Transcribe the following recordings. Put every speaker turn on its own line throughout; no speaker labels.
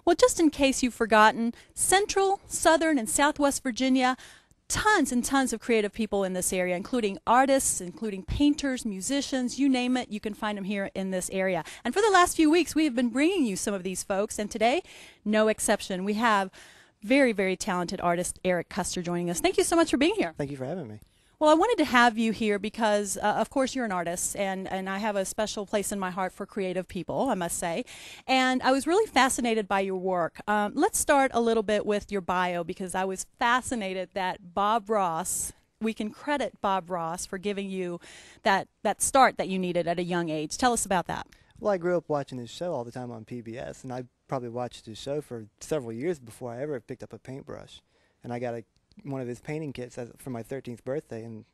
Well, just in case you've forgotten, Central, Southern, and Southwest Virginia, tons and tons of creative people in this area, including artists, including painters, musicians, you name it, you can find them here in this area. And for the last few weeks, we have been bringing you some of these folks, and today, no exception. We have very, very talented artist Eric Custer joining us. Thank you so much for being here.
Thank you for having me.
Well, I wanted to have you here because, of course, you're an artist, and I have a special place in my heart for creative people, I must say. And I was really fascinated by your work. Let's start a little bit with your bio, because I was fascinated that Bob Ross, we can credit Bob Ross for giving you that start that you needed at a young age. Tell us about that.
Well, I grew up watching his show all the time on PBS, and I probably watched his show for several years before I ever picked up a paintbrush. And I got one of his painting kits for my 13th birthday, and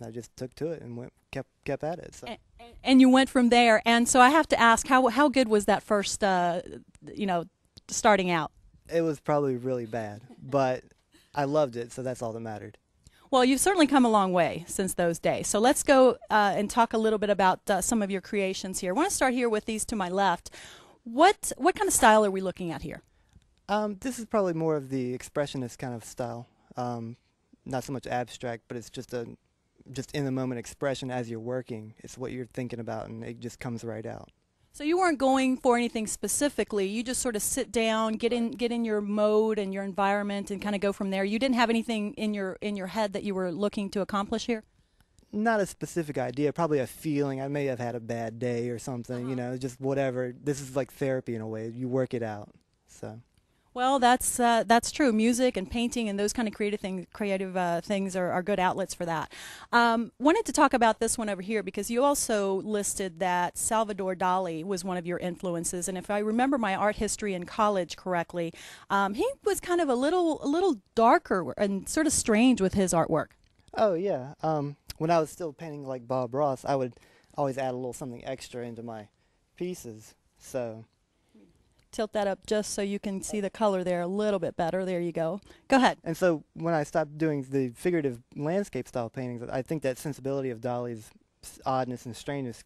I just took to it and kept at it. So.
And you went from there. And so I have to ask, how good was that first, starting out?
It was probably really bad, but I loved it, so that's all that mattered.
Well, you've certainly come a long way since those days. So let's go and talk a little bit about some of your creations here. I want to start here with these to my left. What kind of style are we looking at here?
This is probably more of the expressionist kind of style. Not so much abstract, but it's just in the moment expression as you're working. It's what you're thinking about, and it just comes right out.
So you weren't going for anything specifically. You just sort of sit down, get in your mode and your environment, and kind of go from there. You didn't have anything in your head that you were looking to accomplish here?
Not a specific idea, probably a feeling. I may have had a bad day or something, just whatever. This is like therapy in a way. You work it out. So.
Well, that's true. Music and painting and those kind of creative things are good outlets for that. Wanted to talk about this one over here because you also listed that Salvador Dali was one of your influences, and if I remember my art history in college correctly, he was kind of a little darker and sort of strange with his artwork.
Oh yeah. When I was still painting like Bob Ross, I would always add a little something extra into my pieces. So.
Tilt that up just so you can see the color there a little bit better. There you go. Go ahead.
And so when I stopped doing the figurative landscape style paintings, I think that sensibility of Dali's oddness and strangeness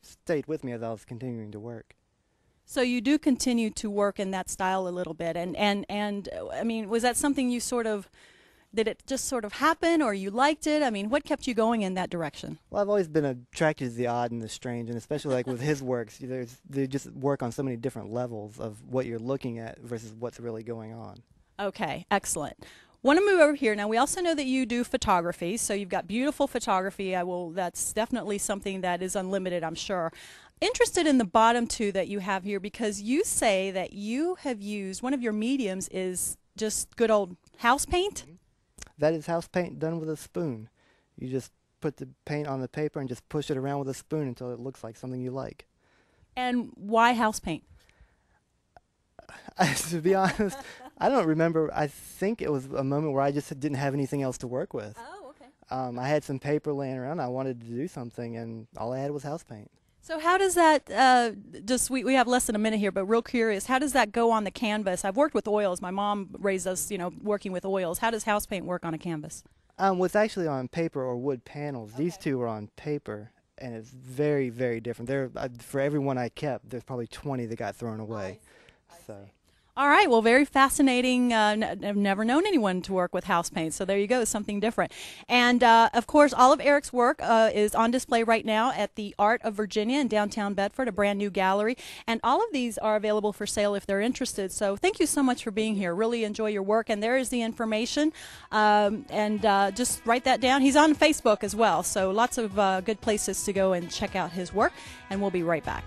stayed with me as I was continuing to work.
So you do continue to work in that style a little bit, and I mean, was that something you did it just sort of happen, or you liked it? I mean, what kept you going in that direction?
Well, I've always been attracted to the odd and the strange, and especially like with his works, they just work on so many different levels of what you're looking at versus what's really going on.
Okay, excellent. Want to move over here. Now, we also know that you do photography, so you've got beautiful photography. That's definitely something that is unlimited, I'm sure. Interested in the bottom two that you have here, because you say that you have used, one of your mediums is just good old house paint?
Mm-hmm. That is house paint done with a spoon. You just put the paint on the paper and just push it around with a spoon until it looks like something you like.
And why house paint?
To be honest, I don't remember. I think it was a moment where I just didn't have anything else to work with.
Oh, okay.
I had some paper laying around. I wanted to do something, and all I had was house paint.
So how does that, we have less than a minute here, but real curious, how does that go on the canvas? I've worked with oils. My mom raised us, working with oils. How does house paint work on a canvas?
It's actually on paper or wood panels. Okay. These two are on paper, and it's very, very different. For every one I kept, there's probably 20 that got thrown away. So.
All right, well, very fascinating. I've never known anyone to work with house paint, so there you go, something different. And, of course, all of Eric's work is on display right now at the Art of Virginia in downtown Bedford, a brand new gallery. And all of these are available for sale if they're interested. So thank you so much for being here. Really enjoy your work. And there is the information. Just write that down. He's on Facebook as well, so lots of good places to go and check out his work. And we'll be right back.